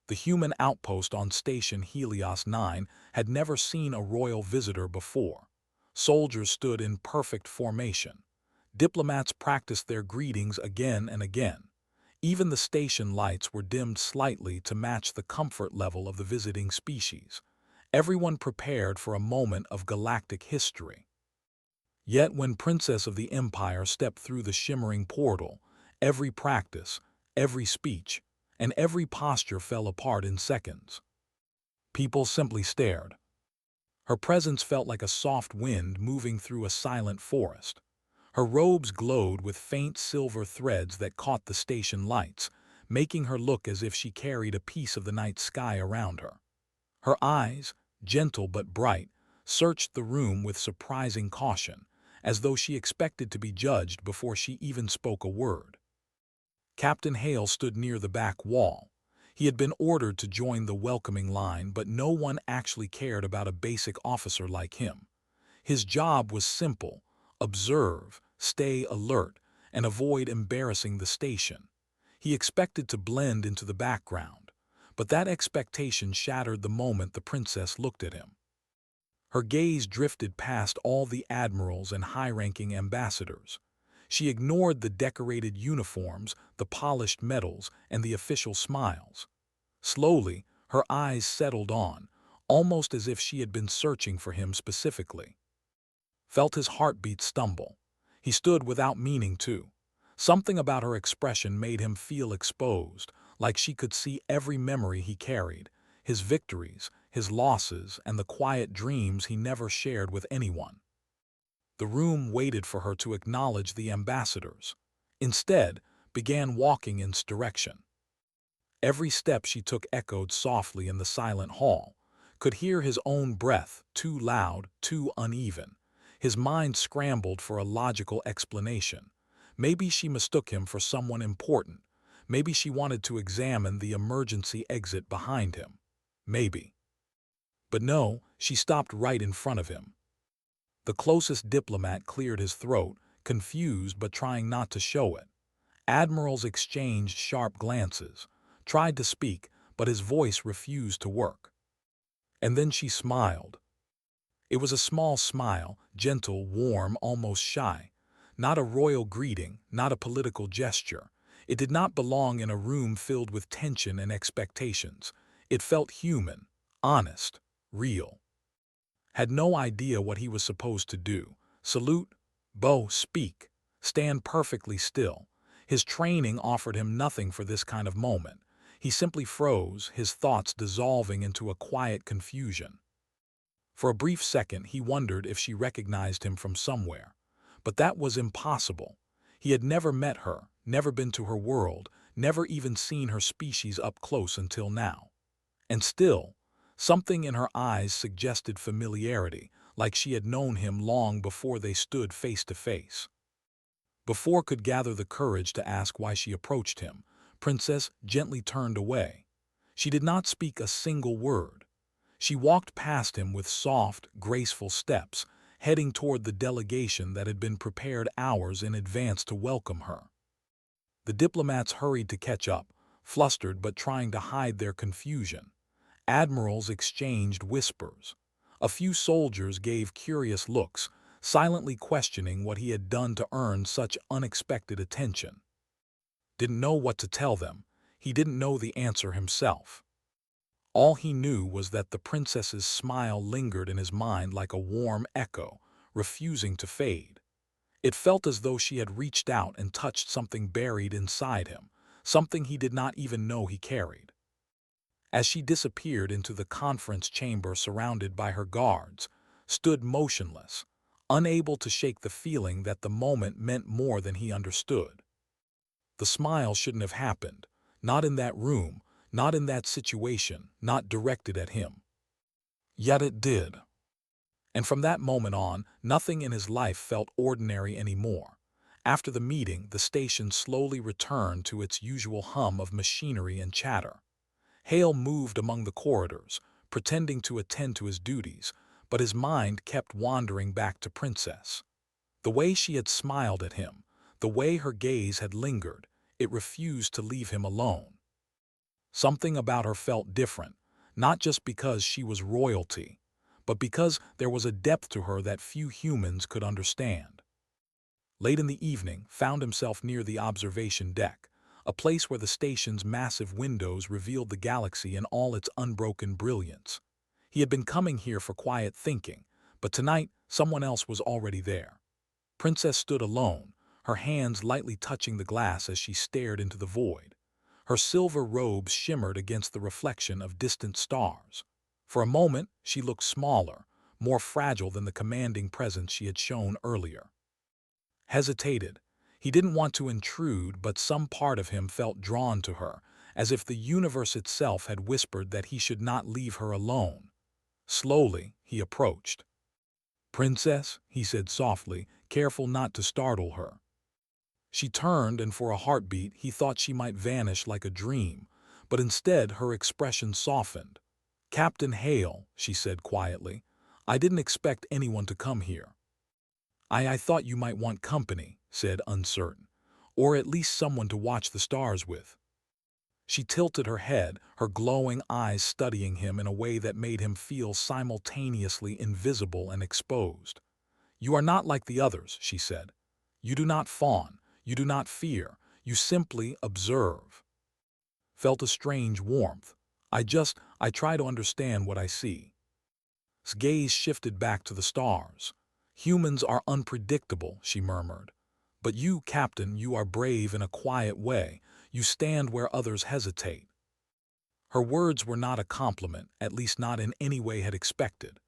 The human outpost on Station Helios 9 had never seen a royal visitor before. Soldiers stood in perfect formation. Diplomats practiced their greetings again and again. Even the station lights were dimmed slightly to match the comfort level of the visiting species. Everyone prepared for a moment of galactic history. Yet when Princess of the Empire stepped through the shimmering portal, every practice, every speech, and every posture fell apart in seconds. People simply stared. Her presence felt like a soft wind moving through a silent forest. Her robes glowed with faint silver threads that caught the station lights, making her look as if she carried a piece of the night sky around her. Her eyes, gentle but bright, searched the room with surprising caution, as though she expected to be judged before she even spoke a word. Captain Hale stood near the back wall. He had been ordered to join the welcoming line, but no one actually cared about a basic officer like him. His job was simple: observe, stay alert, and avoid embarrassing the station. He expected to blend into the background, but that expectation shattered the moment the princess looked at him. Her gaze drifted past all the admirals and high-ranking ambassadors. She ignored the decorated uniforms, the polished medals, and the official smiles. Slowly, her eyes settled on, almost as if she had been searching for him specifically. Felt his heartbeat stumble. He stood without meaning to. Something about her expression made him feel exposed, like she could see every memory he carried, his victories, his losses, and the quiet dreams he never shared with anyone. The room waited for her to acknowledge the ambassadors. Instead, began walking in its direction. Every step she took echoed softly in the silent hall, could hear his own breath, too loud, too uneven. His mind scrambled for a logical explanation. Maybe she mistook him for someone important. Maybe she wanted to examine the emergency exit behind him. Maybe. But no, she stopped right in front of him. The closest diplomat cleared his throat, confused but trying not to show it. Admirals exchanged sharp glances, tried to speak, but his voice refused to work. And then she smiled. It was a small smile, gentle, warm, almost shy. Not a royal greeting, not a political gesture. It did not belong in a room filled with tension and expectations. It felt human, honest, real. Had no idea what he was supposed to do. Salute, bow, speak, stand perfectly still. His training offered him nothing for this kind of moment. He simply froze, his thoughts dissolving into a quiet confusion. For a brief second, he wondered if she recognized him from somewhere. But that was impossible. He had never met her, never been to her world, never even seen her species up close until now. And still, something in her eyes suggested familiarity, like she had known him long before they stood face to face. Before could gather the courage to ask why she approached him, Princess gently turned away. She did not speak a single word. She walked past him with soft, graceful steps, heading toward the delegation that had been prepared hours in advance to welcome her. The diplomats hurried to catch up, flustered but trying to hide their confusion. Admirals exchanged whispers. A few soldiers gave curious looks, silently questioning what he had done to earn such unexpected attention. Didn't know what to tell them. He didn't know the answer himself. All he knew was that the princess's smile lingered in his mind like a warm echo, refusing to fade. It felt as though she had reached out and touched something buried inside him, something he did not even know he carried. As she disappeared into the conference chamber surrounded by her guards, stood motionless, unable to shake the feeling that the moment meant more than he understood. The smile shouldn't have happened, not in that room, not in that situation, not directed at him. Yet it did. And from that moment on, nothing in his life felt ordinary anymore. After the meeting, the station slowly returned to its usual hum of machinery and chatter. Hale moved among the corridors, pretending to attend to his duties, but his mind kept wandering back to Princess. The way she had smiled at him, the way her gaze had lingered, it refused to leave him alone. Something about her felt different, not just because she was royalty, but because there was a depth to her that few humans could understand. Late in the evening, found himself near the observation deck, a place where the station's massive windows revealed the galaxy in all its unbroken brilliance. He had been coming here for quiet thinking, but tonight someone else was already there. Princess stood alone, her hands lightly touching the glass as she stared into the void. Her silver robes shimmered against the reflection of distant stars. For a moment, she looked smaller, more fragile than the commanding presence she had shown earlier. Hesitated. He didn't want to intrude, but some part of him felt drawn to her, as if the universe itself had whispered that he should not leave her alone. Slowly, he approached. "Princess," he said softly, careful not to startle her. She turned, and for a heartbeat he thought she might vanish like a dream, but instead her expression softened. "Captain Hale," she said quietly, "I didn't expect anyone to come here." I thought you might want company," said uncertain, "or at least someone to watch the stars with." She tilted her head, her glowing eyes studying him in a way that made him feel simultaneously invisible and exposed. "You are not like the others," she said. "You do not fawn, you do not fear, you simply observe." Felt a strange warmth. I try to understand what I see." His gaze shifted back to the stars. "Humans are unpredictable," she murmured. "But you, Captain, you are brave in a quiet way. You stand where others hesitate." Her words were not a compliment, at least not in any way had expected.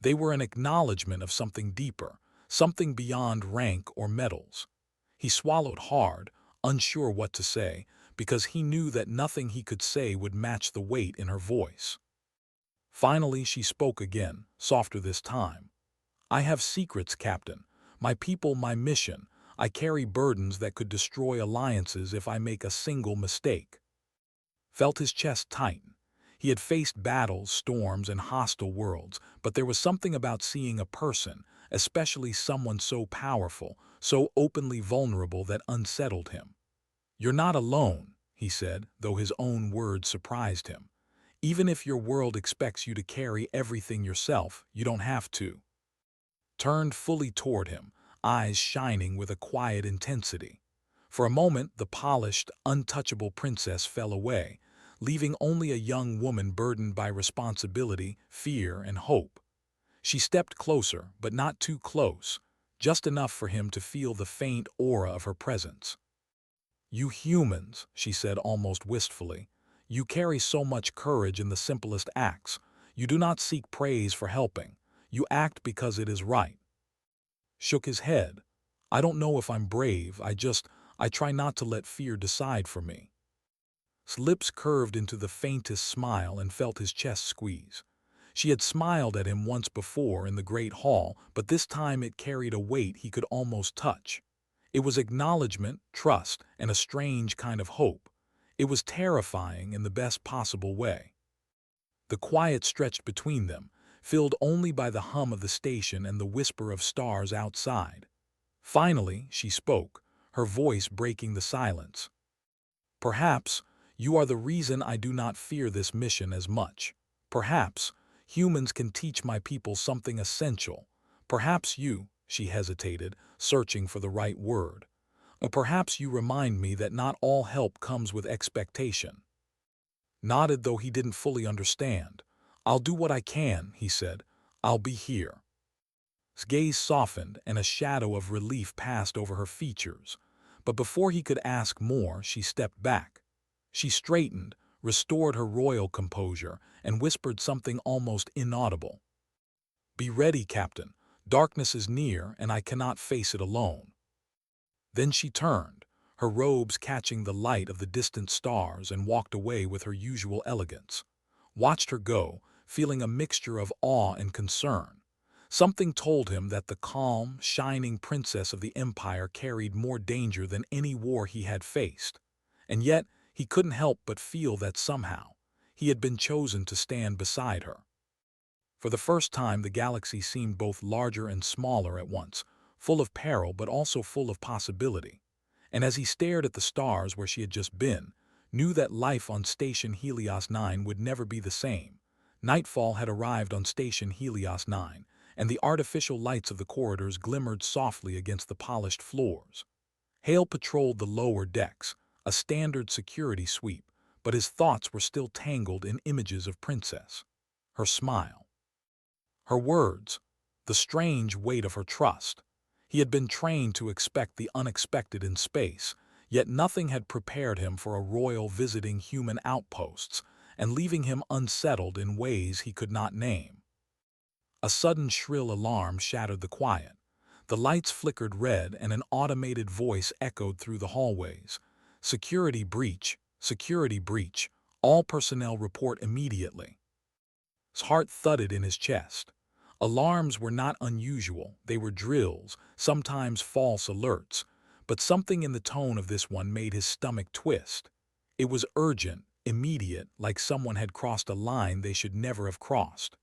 They were an acknowledgement of something deeper, something beyond rank or medals. He swallowed hard, unsure what to say, because he knew that nothing he could say would match the weight in her voice. Finally, she spoke again, softer this time. "I have secrets, Captain. My people, my mission. I carry burdens that could destroy alliances if I make a single mistake." Felt his chest tighten. He had faced battles, storms, and hostile worlds, but there was something about seeing a person, especially someone so powerful, so openly vulnerable, that unsettled him. "You're not alone," he said, though his own words surprised him. "Even if your world expects you to carry everything yourself, you don't have to." Turned fully toward him, eyes shining with a quiet intensity. For a moment, the polished, untouchable princess fell away, leaving only a young woman burdened by responsibility, fear, and hope. She stepped closer, but not too close, just enough for him to feel the faint aura of her presence. "You humans," she said almost wistfully, "you carry so much courage in the simplest acts. You do not seek praise for helping. You act because it is right." Shook his head. "I don't know if I'm brave, I try not to let fear decide for me." His lips curved into the faintest smile and felt his chest squeeze. She had smiled at him once before in the great hall, but this time it carried a weight he could almost touch. It was acknowledgement, trust, and a strange kind of hope. It was terrifying in the best possible way. The quiet stretched between them, filled only by the hum of the station and the whisper of stars outside. Finally, she spoke, her voice breaking the silence. "Perhaps you are the reason I do not fear this mission as much. Perhaps humans can teach my people something essential. Perhaps you," she hesitated, searching for the right word. "Or perhaps you remind me that not all help comes with expectation." Nodded, though he didn't fully understand. "I'll do what I can," he said. "I'll be here." His gaze softened, and a shadow of relief passed over her features. But before he could ask more, she stepped back. She straightened, restored her royal composure, and whispered something almost inaudible. "Be ready, Captain. Darkness is near, and I cannot face it alone." Then she turned, her robes catching the light of the distant stars, and walked away with her usual elegance. Watched her go, feeling a mixture of awe and concern. Something told him that the calm, shining princess of the empire carried more danger than any war he had faced. And yet, he couldn't help but feel that somehow he had been chosen to stand beside her. For the first time, the galaxy seemed both larger and smaller at once, full of peril but also full of possibility. And as he stared at the stars where she had just been, knew that life on Station Helios 9 would never be the same. Nightfall had arrived on Station Helios 9, and the artificial lights of the corridors glimmered softly against the polished floors. Hale patrolled the lower decks, a standard security sweep, but his thoughts were still tangled in images of Princess. Her smile. Her words. The strange weight of her trust. He had been trained to expect the unexpected in space, yet nothing had prepared him for a royal visiting human outposts and leaving him unsettled in ways he could not name. A sudden shrill alarm shattered the quiet. The lights flickered red and an automated voice echoed through the hallways. Security breach, security breach, all personnel report immediately. His heart thudded in his chest. Alarms were not unusual, they were drills, sometimes false alerts, but something in the tone of this one made his stomach twist. It was urgent, immediate, like someone had crossed a line they should never have crossed.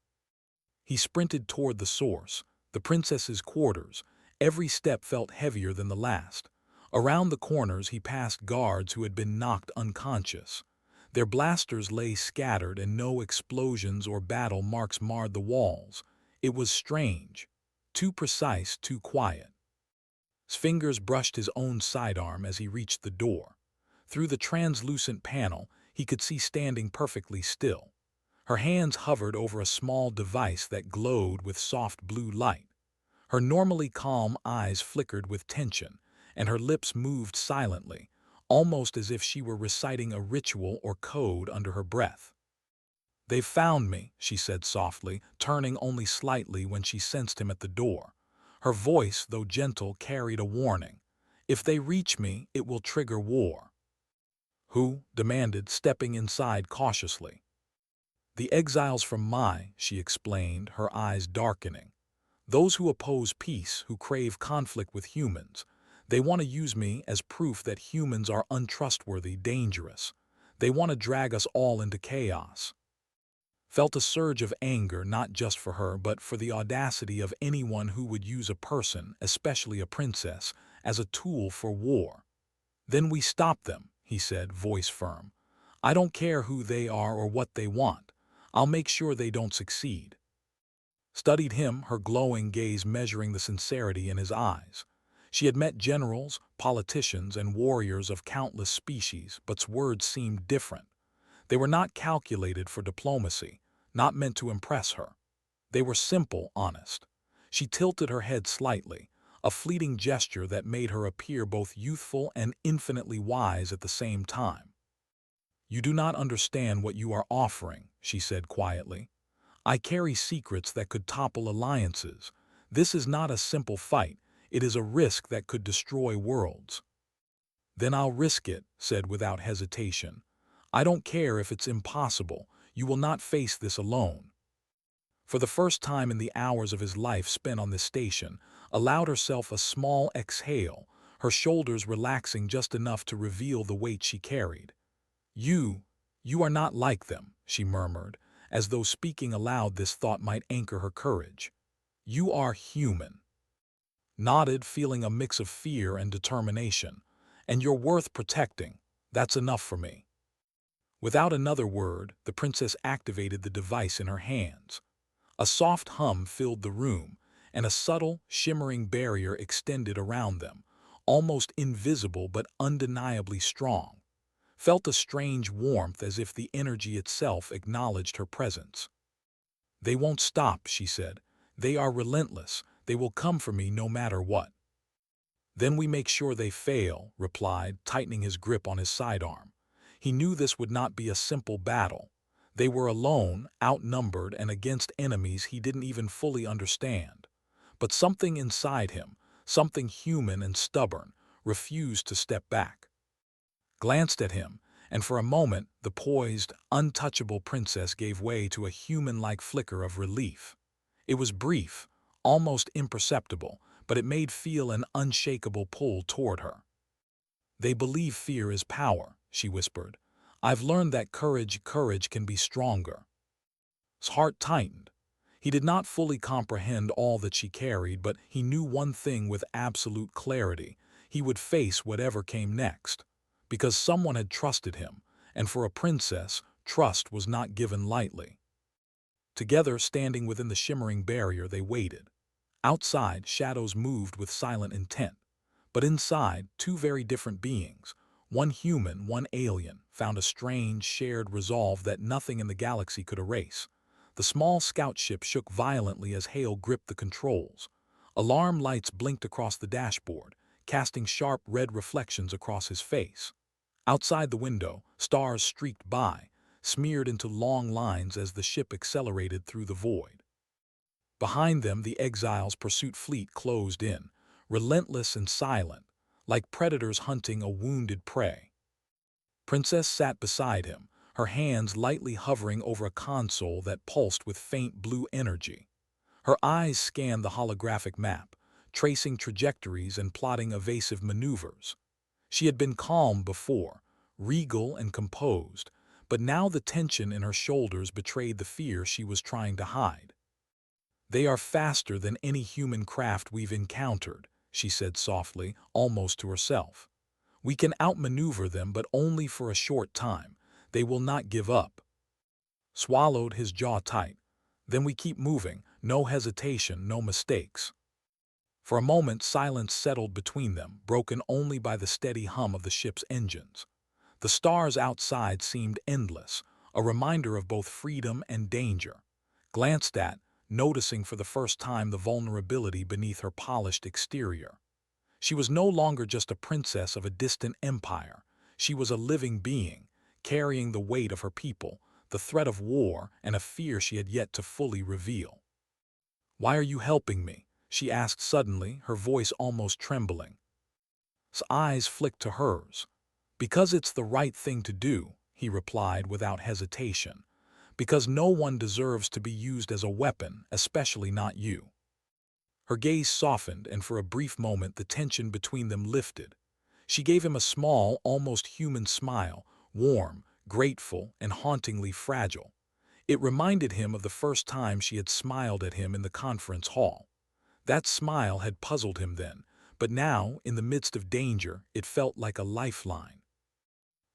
He sprinted toward the source, the princess's quarters. Every step felt heavier than the last. Around the corners he passed guards who had been knocked unconscious. Their blasters lay scattered and no explosions or battle marks marred the walls. It was strange. Too precise, too quiet. His fingers brushed his own sidearm as he reached the door. Through the translucent panel, he could see standing perfectly still. Her hands hovered over a small device that glowed with soft blue light. Her normally calm eyes flickered with tension, and her lips moved silently, almost as if she were reciting a ritual or code under her breath. "They've found me," she said softly, turning only slightly when she sensed him at the door. Her voice, though gentle, carried a warning. "If they reach me, it will trigger war." "Who?" demanded, stepping inside cautiously. "The exiles from Mai," she explained, her eyes darkening. "Those who oppose peace, who crave conflict with humans. They want to use me as proof that humans are untrustworthy, dangerous. They want to drag us all into chaos." Felt a surge of anger not just for her but for the audacity of anyone who would use a person, especially a princess, as a tool for war. "Then we stop them," he said, voice firm. "I don't care who they are or what they want. I'll make sure they don't succeed." Studied him, her glowing gaze measuring the sincerity in his eyes. She had met generals, politicians, and warriors of countless species, but words seemed different. They were not calculated for diplomacy, not meant to impress her. They were simple, honest. She tilted her head slightly, a fleeting gesture that made her appear both youthful and infinitely wise at the same time. "You do not understand what you are offering," she said quietly. "I carry secrets that could topple alliances. This is not a simple fight. It is a risk that could destroy worlds." "Then I'll risk it," said without hesitation. "I don't care if it's impossible. You will not face this alone." For the first time in the hours of his life spent on this station, allowed herself a small exhale, her shoulders relaxing just enough to reveal the weight she carried. You are not like them," she murmured, as though speaking aloud this thought might anchor her courage. "You are human." Nodded, feeling a mix of fear and determination. "And you're worth protecting. That's enough for me." Without another word, the princess activated the device in her hands. A soft hum filled the room, and a subtle, shimmering barrier extended around them, almost invisible but undeniably strong. Felt a strange warmth as if the energy itself acknowledged her presence. "They won't stop," she said. "They are relentless. They will come for me no matter what." "Then we make sure they fail," replied, tightening his grip on his sidearm. He knew this would not be a simple battle. They were alone, outnumbered, and against enemies he didn't even fully understand. But something inside him, something human and stubborn, refused to step back. Glanced at him, and for a moment the poised, untouchable princess gave way to a human-like flicker of relief. It was brief, almost imperceptible, but it made feel an unshakable pull toward her. "They believe fear is power," she whispered. "I've learned that courage can be stronger." His heart tightened. He did not fully comprehend all that she carried, but he knew one thing with absolute clarity. He would face whatever came next. Because someone had trusted him, and for a princess, trust was not given lightly. Together, standing within the shimmering barrier, they waited. Outside, shadows moved with silent intent. But inside, two very different beings, one human, one alien, found a strange, shared resolve that nothing in the galaxy could erase. The small scout ship shook violently as Hale gripped the controls. Alarm lights blinked across the dashboard, casting sharp red reflections across his face. Outside the window, stars streaked by, smeared into long lines as the ship accelerated through the void. Behind them, the exiles' pursuit fleet closed in, relentless and silent, like predators hunting a wounded prey. Princess sat beside him, her hands lightly hovering over a console that pulsed with faint blue energy. Her eyes scanned the holographic map, tracing trajectories and plotting evasive maneuvers. She had been calm before, regal and composed, but now the tension in her shoulders betrayed the fear she was trying to hide. "They are faster than any human craft we've encountered," she said softly, almost to herself. "We can outmaneuver them, but only for a short time. They will not give up." Swallowed, his jaw tight. "Then we keep moving, no hesitation, no mistakes." For a moment, silence settled between them, broken only by the steady hum of the ship's engines. The stars outside seemed endless, a reminder of both freedom and danger. Glanced at, noticing for the first time the vulnerability beneath her polished exterior. She was no longer just a princess of a distant empire. She was a living being, carrying the weight of her people, the threat of war, and a fear she had yet to fully reveal. "Why are you helping me?" she asked suddenly, her voice almost trembling. His eyes flicked to hers. "Because it's the right thing to do," he replied without hesitation. "Because no one deserves to be used as a weapon, especially not you." Her gaze softened, and for a brief moment the tension between them lifted. She gave him a small, almost human smile, warm, grateful, and hauntingly fragile. It reminded him of the first time she had smiled at him in the conference hall. That smile had puzzled him then, but now, in the midst of danger, it felt like a lifeline.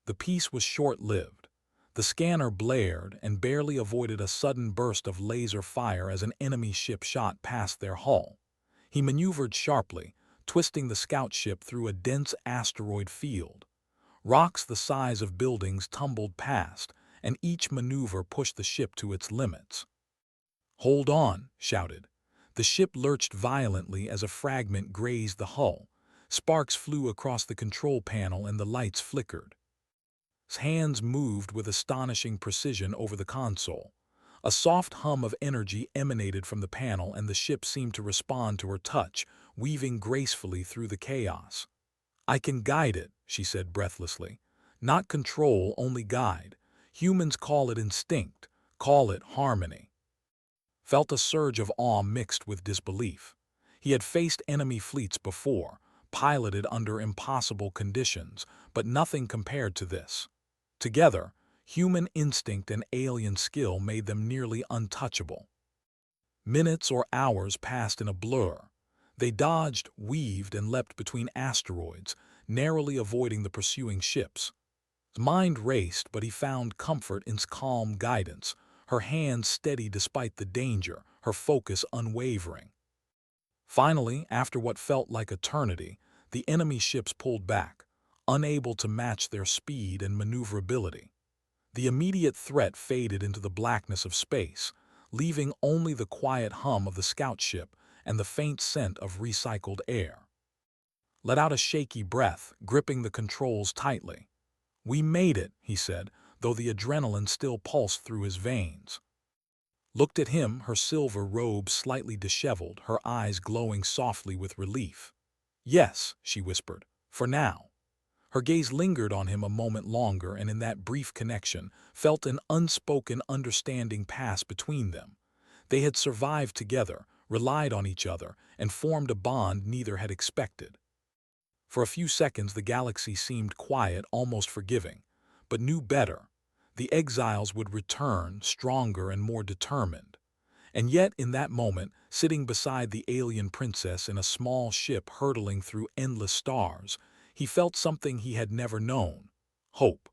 The peace was short-lived. The scanner blared and barely avoided a sudden burst of laser fire as an enemy ship shot past their hull. He maneuvered sharply, twisting the scout ship through a dense asteroid field. Rocks the size of buildings tumbled past, and each maneuver pushed the ship to its limits. "Hold on," shouted. The ship lurched violently as a fragment grazed the hull. Sparks flew across the control panel and the lights flickered. His hands moved with astonishing precision over the console. A soft hum of energy emanated from the panel, and the ship seemed to respond to her touch, weaving gracefully through the chaos. "I can guide it," she said breathlessly. "Not control, only guide. Humans call it instinct, call it harmony." Felt a surge of awe mixed with disbelief. He had faced enemy fleets before, piloted under impossible conditions, but nothing compared to this. Together, human instinct and alien skill made them nearly untouchable. Minutes or hours passed in a blur. They dodged, weaved, and leapt between asteroids, narrowly avoiding the pursuing ships. His mind raced, but he found comfort in calm guidance, her hands steady despite the danger, her focus unwavering. Finally, after what felt like eternity, the enemy ships pulled back, unable to match their speed and maneuverability. The immediate threat faded into the blackness of space, leaving only the quiet hum of the scout ship and the faint scent of recycled air. Let out a shaky breath, gripping the controls tightly. "We made it," he said, though the adrenaline still pulsed through his veins. Looked at him, her silver robe slightly disheveled, her eyes glowing softly with relief. "Yes," she whispered, "for now." Her gaze lingered on him a moment longer, and in that brief connection, felt an unspoken understanding pass between them. They had survived together, relied on each other, and formed a bond neither had expected. For a few seconds the galaxy seemed quiet, almost forgiving, but knew better. The exiles would return, stronger and more determined. And yet, in that moment, sitting beside the alien princess in a small ship hurtling through endless stars, he felt something he had never known: hope.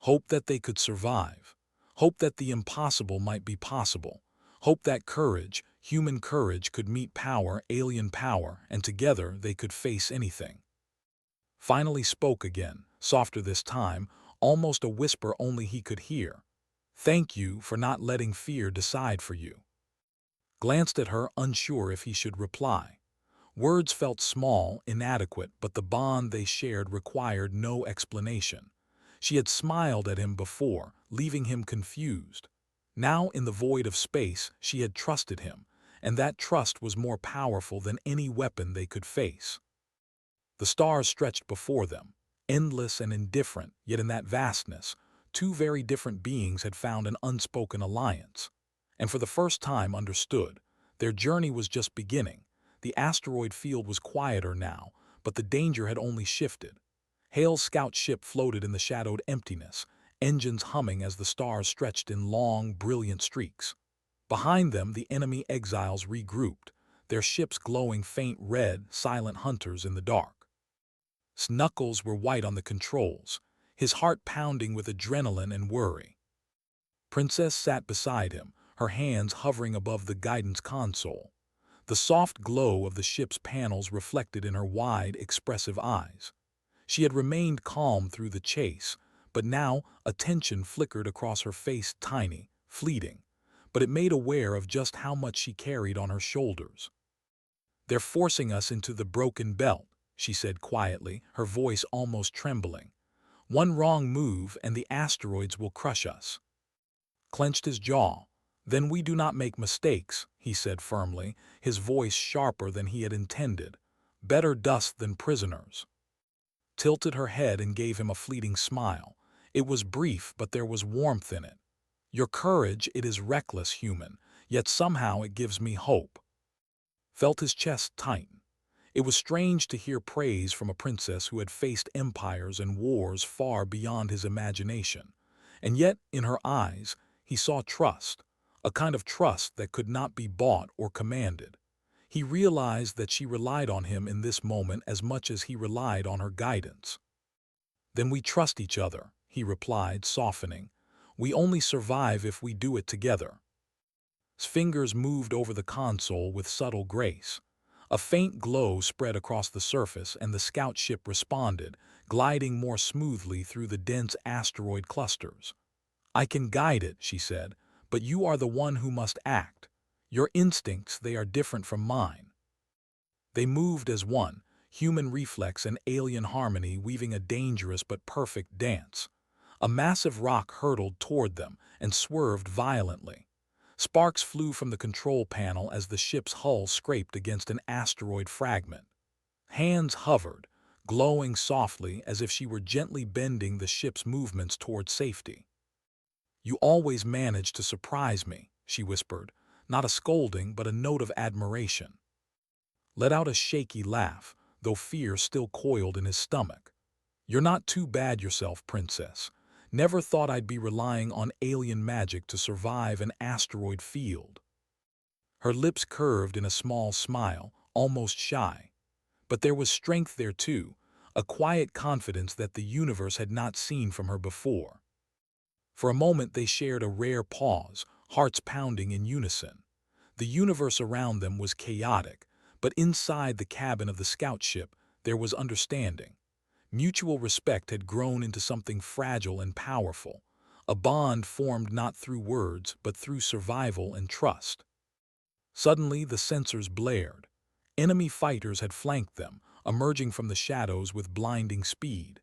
Hope that they could survive. Hope that the impossible might be possible. Hope that courage, human courage, could meet power, alien power, and together they could face anything. Finally spoke again, softer this time, almost a whisper only he could hear. Thank you for not letting fear decide for you. Glanced at her, unsure if he should reply. Words felt small, inadequate, but the bond they shared required no explanation. She had smiled at him before, leaving him confused. Now, in the void of space, she had trusted him, and that trust was more powerful than any weapon they could face. The stars stretched before them, endless and indifferent, yet in that vastness, two very different beings had found an unspoken alliance, and for the first time understood. Their journey was just beginning. The asteroid field was quieter now, but the danger had only shifted. Hale's scout ship floated in the shadowed emptiness, engines humming as the stars stretched in long, brilliant streaks. Behind them, the enemy exiles regrouped, their ships glowing faint red, silent hunters in the dark. Knuckles were white on the controls, his heart pounding with adrenaline and worry. Princess sat beside him, her hands hovering above the guidance console. The soft glow of the ship's panels reflected in her wide, expressive eyes. She had remained calm through the chase, but now a tension flickered across her face, tiny, fleeting, but it made aware of just how much she carried on her shoulders. "They're forcing us into the broken belt," she said quietly, her voice almost trembling. "One wrong move and the asteroids will crush us." Clenched his jaw. "Then we do not make mistakes," he said firmly, his voice sharper than he had intended. "Better dust than prisoners." Tilted her head and gave him a fleeting smile. It was brief, but there was warmth in it. "Your courage, it is reckless, human, yet somehow it gives me hope." Felt his chest tighten. It was strange to hear praise from a princess who had faced empires and wars far beyond his imagination. And yet, in her eyes, he saw trust, a kind of trust that could not be bought or commanded. He realized that she relied on him in this moment as much as he relied on her guidance. "Then we trust each other," he replied, softening. "We only survive if we do it together." His fingers moved over the console with subtle grace. A faint glow spread across the surface, and the scout ship responded, gliding more smoothly through the dense asteroid clusters. "I can guide it," she said, "but you are the one who must act. Your instincts, they are different from mine." They moved as one, human reflex and alien harmony weaving a dangerous but perfect dance. A massive rock hurtled toward them and swerved violently. Sparks flew from the control panel as the ship's hull scraped against an asteroid fragment. Hands hovered, glowing softly as if she were gently bending the ship's movements toward safety. "You always manage to surprise me," she whispered, not a scolding but a note of admiration. Let out a shaky laugh, though fear still coiled in his stomach. "You're not too bad yourself, princess. Never thought I'd be relying on alien magic to survive an asteroid field." Her lips curved in a small smile, almost shy. But there was strength there too, a quiet confidence that the universe had not seen from her before. For a moment they shared a rare pause, hearts pounding in unison. The universe around them was chaotic, but inside the cabin of the scout ship there was understanding. Mutual respect had grown into something fragile and powerful, a bond formed not through words but through survival and trust. Suddenly the sensors blared. Enemy fighters had flanked them, emerging from the shadows with blinding speed.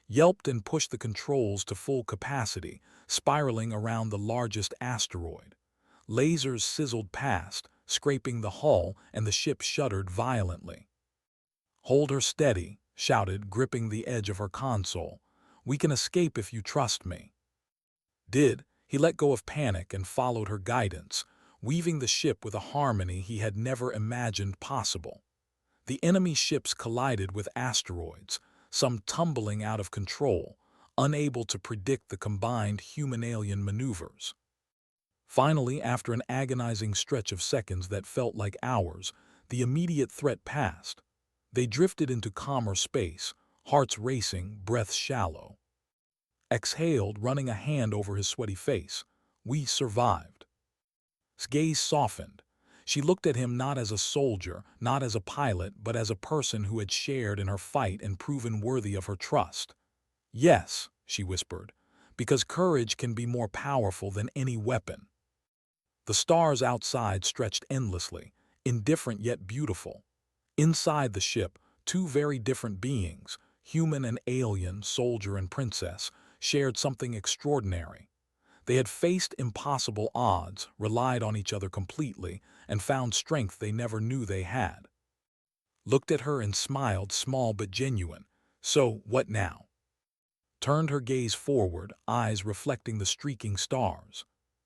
Yelped and pushed the controls to full capacity, spiraling around the largest asteroid. Lasers sizzled past, scraping the hull, and the ship shuddered violently. "Hold her steady," shouted, gripping the edge of her console. "We can escape if you trust me." He let go of panic and followed her guidance, weaving the ship with a harmony he had never imagined possible. The enemy ships collided with asteroids, some tumbling out of control, unable to predict the combined human-alien maneuvers. Finally, after an agonizing stretch of seconds that felt like hours, the immediate threat passed. They drifted into calmer space, hearts racing, breaths shallow. exhaled, running a hand over his sweaty face. We survived. His gaze softened. She looked at him not as a soldier, not as a pilot, but as a person who had shared in her fight and proven worthy of her trust. Yes, she whispered, because courage can be more powerful than any weapon. The stars outside stretched endlessly, indifferent yet beautiful. Inside the ship, two very different beings, human and alien, soldier and princess, shared something extraordinary. They had faced impossible odds, relied on each other completely, and found strength they never knew they had. Looked at her and smiled, small but genuine. So, what now? Turned her gaze forward, eyes reflecting the streaking stars.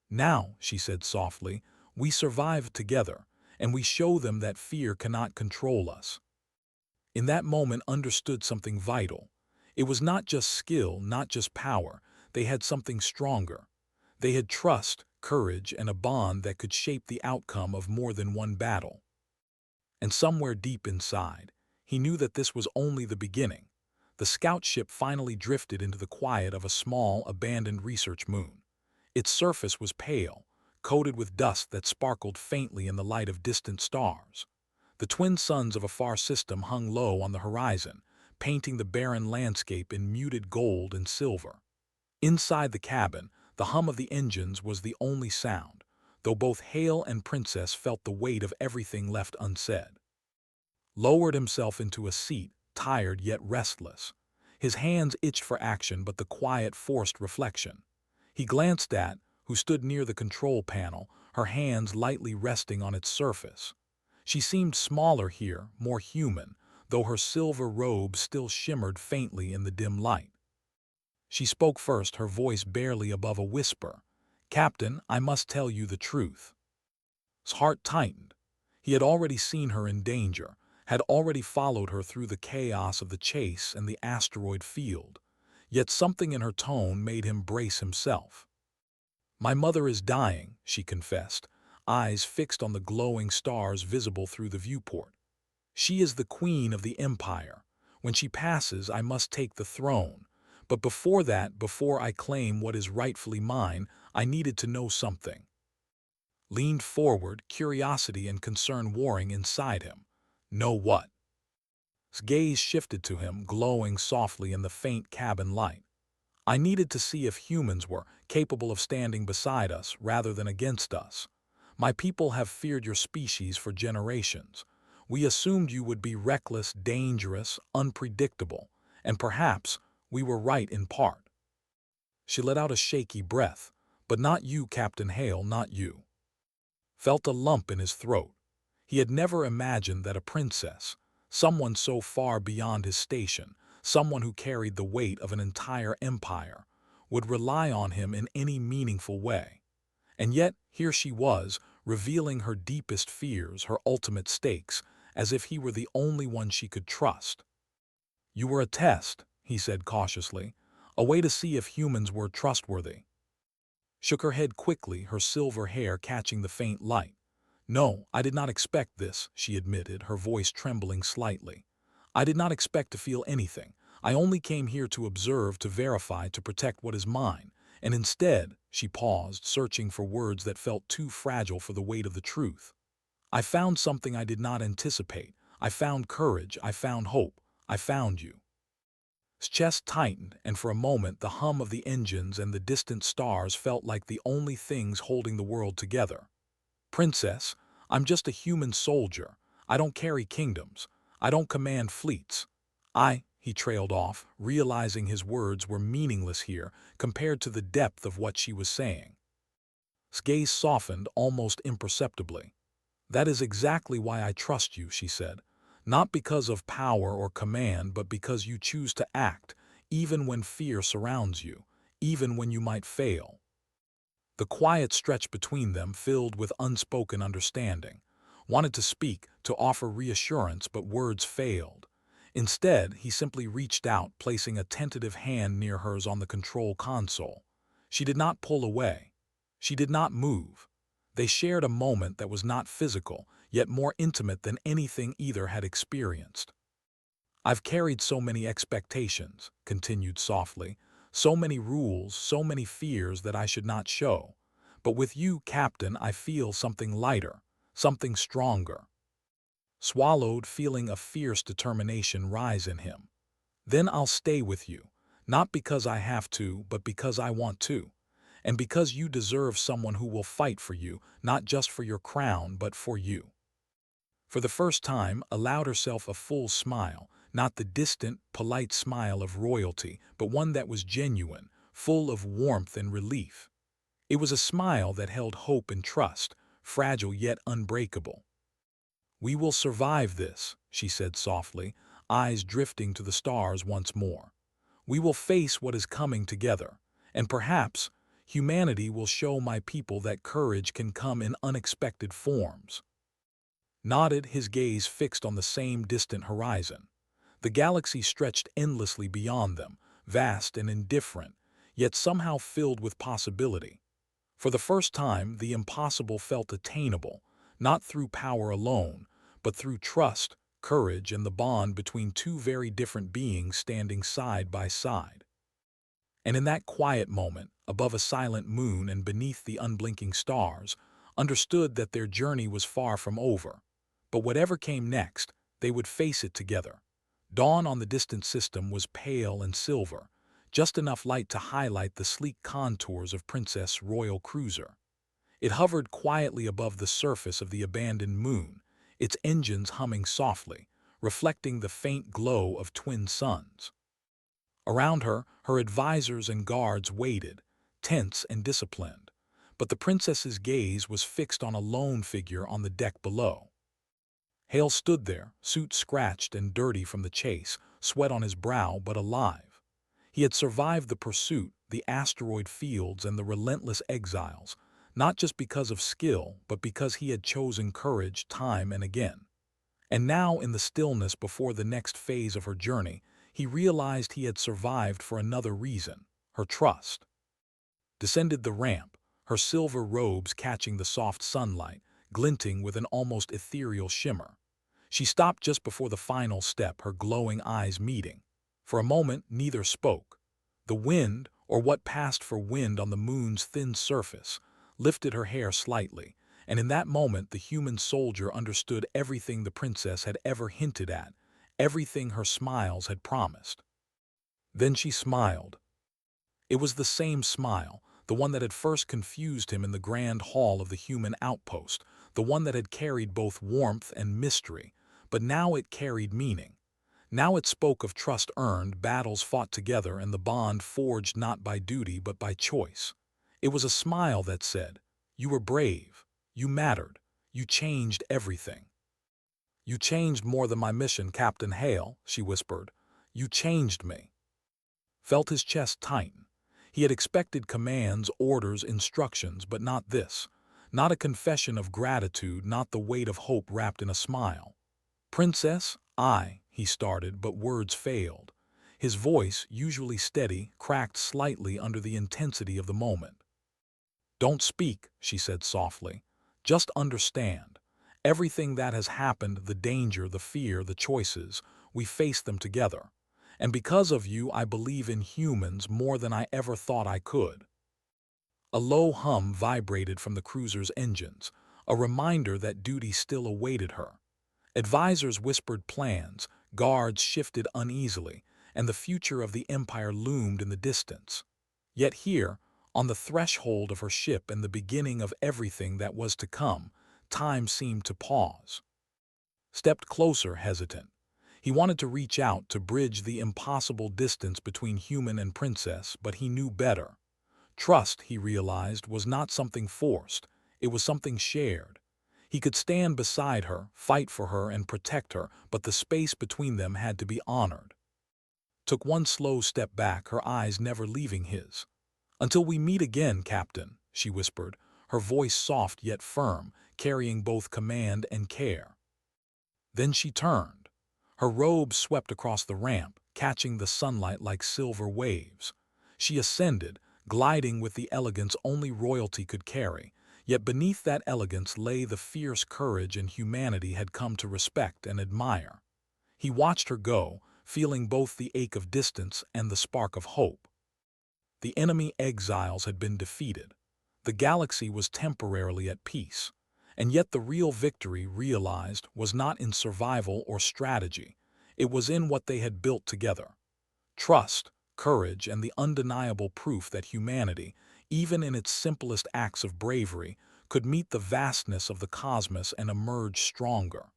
Now, she said softly, we survive together, and we show them that fear cannot control us. In that moment understood something vital. It was not just skill, not just power. They had something stronger. They had trust, courage, and a bond that could shape the outcome of more than one battle. And somewhere deep inside, he knew that this was only the beginning. The scout ship finally drifted into the quiet of a small, abandoned research moon. Its surface was pale, coated with dust that sparkled faintly in the light of distant stars. The twin suns of a far system hung low on the horizon, painting the barren landscape in muted gold and silver. Inside the cabin, the hum of the engines was the only sound, though both Hale and Princess felt the weight of everything left unsaid. Lowered himself into a seat, tired yet restless. His hands itched for action, but the quiet forced reflection. He glanced at, who stood near the control panel, her hands lightly resting on its surface. She seemed smaller here, more human, though her silver robe still shimmered faintly in the dim light. She spoke first, her voice barely above a whisper. "Captain, I must tell you the truth." His heart tightened. He had already seen her in danger, had already followed her through the chaos of the chase and the asteroid field. Yet something in her tone made him brace himself. "My mother is dying," she confessed, eyes fixed on the glowing stars visible through the viewport. "She is the queen of the empire. When she passes, I must take the throne. But before that, before I claim what is rightfully mine, I needed to know something." Leaned forward, curiosity and concern warring inside him. "Know what?" His gaze shifted to him, glowing softly in the faint cabin light. "I needed to see if humans were capable of standing beside us rather than against us. My people have feared your species for generations. We assumed you would be reckless, dangerous, unpredictable, and perhaps we were right in part." She let out a shaky breath. "But not you, Captain Hale, not you." Felt a lump in his throat. He had never imagined that a princess, someone so far beyond his station, someone who carried the weight of an entire empire, would rely on him in any meaningful way. And yet, here she was, revealing her deepest fears, her ultimate stakes, as if he were the only one she could trust. "You were a test," he said cautiously, "a way to see if humans were trustworthy." Shook her head quickly, her silver hair catching the faint light. "No, I did not expect this," she admitted, her voice trembling slightly. "I did not expect to feel anything. I only came here to observe, to verify, to protect what is mine. And instead," she paused, searching for words that felt too fragile for the weight of the truth. "I found something I did not anticipate. I found courage. I found hope. I found you." His chest tightened, and for a moment the hum of the engines and the distant stars felt like the only things holding the world together. "Princess, I'm just a human soldier. I don't carry kingdoms. I don't command fleets. He trailed off, realizing his words were meaningless here compared to the depth of what she was saying. His gaze softened almost imperceptibly. "That is exactly why I trust you," she said. "Not because of power or command, but because you choose to act, even when fear surrounds you, even when you might fail." The quiet stretch between them filled with unspoken understanding. Wanted to speak, to offer reassurance, but words failed. Instead, he simply reached out, placing a tentative hand near hers on the control console. She did not pull away. She did not move. They shared a moment that was not physical, yet more intimate than anything either had experienced. "I've carried so many expectations," continued softly, So many rules, so many fears that I should not show. But with you, Captain, I feel something lighter, something stronger. Swallowed, feeling a fierce determination rise in him. Then I'll stay with you, not because I have to, but because I want to. And because you deserve someone who will fight for you, not just for your crown, but for you. For the first time, allowed herself a full smile, not the distant, polite smile of royalty, but one that was genuine, full of warmth and relief. It was a smile that held hope and trust, fragile yet unbreakable. "We will survive this," she said softly, eyes drifting to the stars once more. "We will face what is coming together, and perhaps humanity will show my people that courage can come in unexpected forms." Nodded, his gaze fixed on the same distant horizon. The galaxy stretched endlessly beyond them, vast and indifferent, yet somehow filled with possibility. For the first time, the impossible felt attainable, not through power alone, but through trust, courage, and the bond between two very different beings standing side by side. And in that quiet moment, above a silent moon and beneath the unblinking stars, understood that their journey was far from over. But whatever came next, they would face it together. Dawn on the distant system was pale and silver, just enough light to highlight the sleek contours of Princess Royal Cruiser. It hovered quietly above the surface of the abandoned moon, its engines humming softly, reflecting the faint glow of twin suns. Around her, her advisors and guards waited, tense and disciplined, but the princess's gaze was fixed on a lone figure on the deck below. Hale stood there, suit scratched and dirty from the chase, sweat on his brow but alive. He had survived the pursuit, the asteroid fields, and the relentless exiles, not just because of skill, but because he had chosen courage time and again. And now, in the stillness before the next phase of her journey, he realized he had survived for another reason: her trust. Descended the ramp, her silver robes catching the soft sunlight, glinting with an almost ethereal shimmer. She stopped just before the final step, her glowing eyes meeting. For a moment, neither spoke. The wind, or what passed for wind on the moon's thin surface, lifted her hair slightly, and in that moment the human soldier understood everything the princess had ever hinted at, everything her smiles had promised. Then she smiled. It was the same smile, the one that had first confused him in the grand hall of the human outpost, the one that had carried both warmth and mystery, but now it carried meaning. Now it spoke of trust earned, battles fought together, and the bond forged not by duty but by choice. It was a smile that said, "You were brave, you mattered, you changed everything." "You changed more than my mission, Captain Hale," she whispered. "You changed me." Felt his chest tighten. He had expected commands, orders, instructions, but not this. Not a confession of gratitude, not the weight of hope wrapped in a smile. "Princess, he started, but words failed. His voice, usually steady, cracked slightly under the intensity of the moment. "Don't speak," she said softly. "Just understand. Everything that has happened, the danger, the fear, the choices, we face them together. And because of you, I believe in humans more than I ever thought I could." A low hum vibrated from the cruiser's engines, a reminder that duty still awaited her. Advisors whispered plans, guards shifted uneasily, and the future of the Empire loomed in the distance. Yet here, on the threshold of her ship and the beginning of everything that was to come, time seemed to pause. Stepped closer, hesitant. He wanted to reach out to bridge the impossible distance between human and princess, but he knew better. Trust, he realized, was not something forced. It was something shared. He could stand beside her, fight for her, and protect her, but the space between them had to be honored. Took one slow step back, her eyes never leaving his. "Until we meet again, Captain," she whispered, her voice soft yet firm, carrying both command and care. Then she turned. Her robe swept across the ramp, catching the sunlight like silver waves. She ascended, gliding with the elegance only royalty could carry, yet beneath that elegance lay the fierce courage and humanity had come to respect and admire. He watched her go, feeling both the ache of distance and the spark of hope. The enemy exiles had been defeated. The galaxy was temporarily at peace. And yet the real victory, realized, was not in survival or strategy. It was in what they had built together. Trust, courage, and the undeniable proof that humanity, even in its simplest acts of bravery, could meet the vastness of the cosmos and emerge stronger.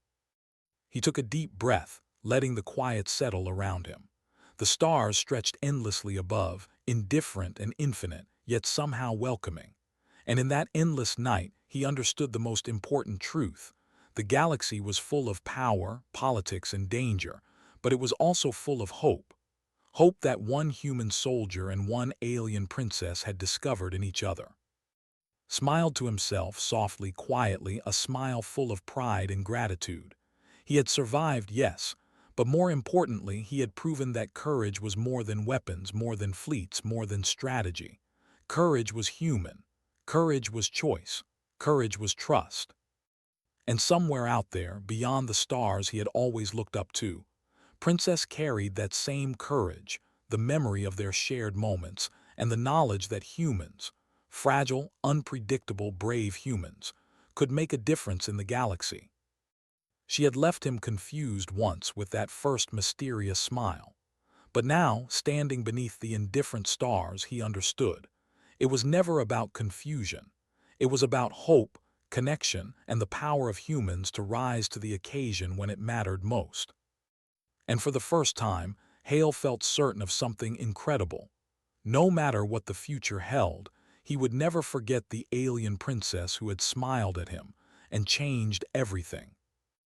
He took a deep breath, letting the quiet settle around him. The stars stretched endlessly above, indifferent and infinite, yet somehow welcoming. And in that endless night, he understood the most important truth. The galaxy was full of power, politics, and danger, but it was also full of hope. Hope that one human soldier and one alien princess had discovered in each other. Smiled to himself softly, quietly, a smile full of pride and gratitude. He had survived, yes, but more importantly, he had proven that courage was more than weapons, more than fleets, more than strategy. Courage was human. Courage was choice. Courage was trust. And somewhere out there, beyond the stars he had always looked up to, Princess carried that same courage, the memory of their shared moments, and the knowledge that humans, fragile, unpredictable, brave humans, could make a difference in the galaxy. She had left him confused once with that first mysterious smile. But now, standing beneath the indifferent stars, he understood. It was never about confusion. It was about hope, connection, and the power of humans to rise to the occasion when it mattered most. And for the first time, Hale felt certain of something incredible. No matter what the future held, he would never forget the alien princess who had smiled at him and changed everything.